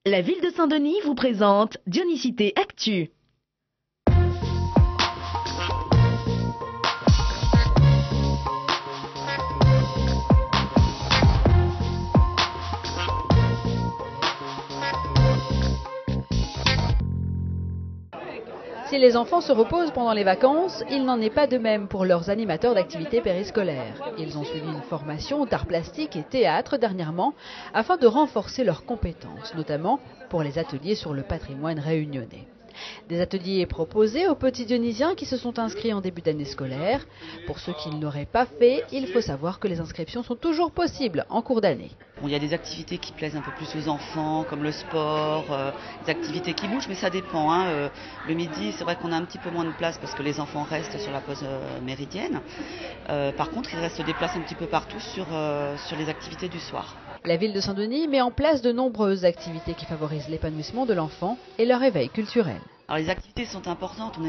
La ville de Saint-Denis vous présente Dionysité Actu. Si les enfants se reposent pendant les vacances, il n'en est pas de même pour leurs animateurs d'activités périscolaires. Ils ont suivi une formation d'art plastique et théâtre dernièrement afin de renforcer leurs compétences, notamment pour les ateliers sur le patrimoine réunionnais. Des ateliers proposés aux petits Dionysiens qui se sont inscrits en début d'année scolaire. Pour ceux qui ne l'auraient pas fait, il faut savoir que les inscriptions sont toujours possibles en cours d'année. Il y a des activités qui plaisent un peu plus aux enfants, comme le sport, des activités qui bougent, mais ça dépend. Le midi, c'est vrai qu'on a un petit peu moins de place parce que les enfants restent sur la pause méridienne. Par contre, ils restent des places un petit peu partout sur les activités du soir. La ville de Saint-Denis met en place de nombreuses activités qui favorisent l'épanouissement de l'enfant et leur éveil culturel. Alors les activités sont importantes,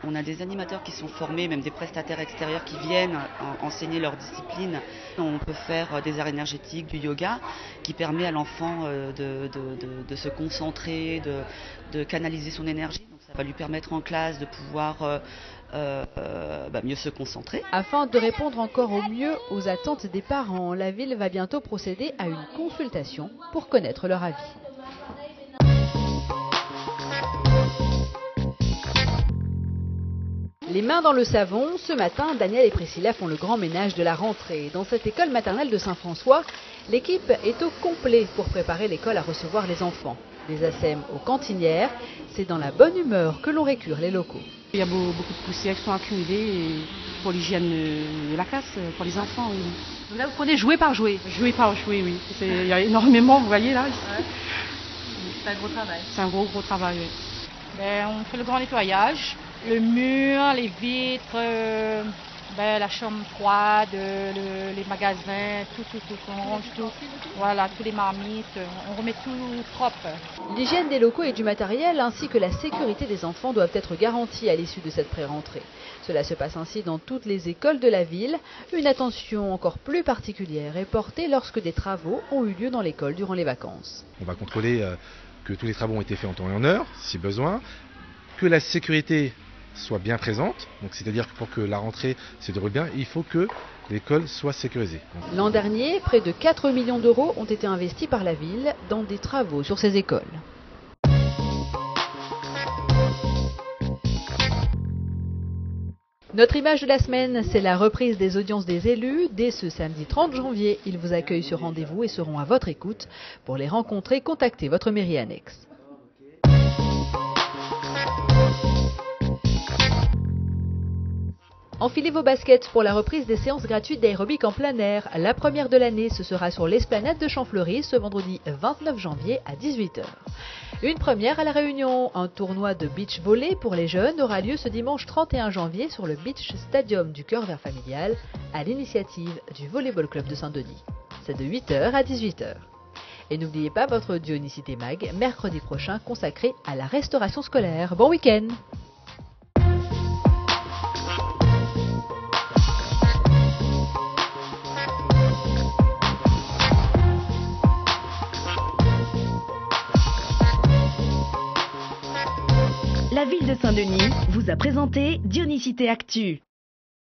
on a des animateurs qui sont formés, même des prestataires extérieurs qui viennent enseigner leur discipline. On peut faire des arts énergétiques, du yoga, qui permet à l'enfant de se concentrer, de canaliser son énergie. Donc ça va lui permettre en classe de pouvoir mieux se concentrer. Afin de répondre encore au mieux aux attentes des parents, la ville va bientôt procéder à une consultation pour connaître leur avis. Les mains dans le savon, ce matin, Daniel et Priscilla font le grand ménage de la rentrée. Dans cette école maternelle de Saint-François, l'équipe est au complet pour préparer l'école à recevoir les enfants. Des ASEM aux cantinières, c'est dans la bonne humeur que l'on récure les locaux. Il y a beaucoup de poussières qui sont accumulées pour l'hygiène de la classe, pour les enfants. Oui. Donc là, vous prenez jouet par jouet? Jouet par jouet, oui. Il y a énormément, vous voyez là. Ouais. C'est un gros travail. C'est un gros travail, oui. On fait le grand nettoyage, le mur, les vitres, la chambre froide, les magasins, tout, on range tout. Voilà, tous les marmites, on remet tout propre. L'hygiène des locaux et du matériel ainsi que la sécurité des enfants doivent être garanties à l'issue de cette pré-rentrée. Cela se passe ainsi dans toutes les écoles de la ville. Une attention encore plus particulière est portée lorsque des travaux ont eu lieu dans l'école durant les vacances. On va contrôler que tous les travaux ont été faits en temps et en heure, si besoin, que la sécurité soit bien présente, donc c'est-à-dire que pour que la rentrée se déroule bien, il faut que l'école soit sécurisée. L'an dernier, près de 4 millions d'euros ont été investis par la ville dans des travaux sur ces écoles. Notre image de la semaine, c'est la reprise des audiences des élus. Dès ce samedi 30 janvier, ils vous accueillent sur rendez-vous et seront à votre écoute. Pour les rencontrer, contactez votre mairie annexe. Enfilez vos baskets pour la reprise des séances gratuites d'aérobic en plein air. La première de l'année, ce sera sur l'esplanade de Champfleury ce vendredi 29 janvier à 18 h. Une première à La Réunion. Un tournoi de beach volley pour les jeunes aura lieu ce dimanche 31 janvier sur le Beach Stadium du Cœur Vert Familial à l'initiative du Volleyball Club de Saint-Denis. C'est de 8 h à 18 h. Et n'oubliez pas votre Dionysité Mag, mercredi prochain consacré à la restauration scolaire. Bon week-end! La ville de Saint-Denis vous a présenté Dionysité Actu.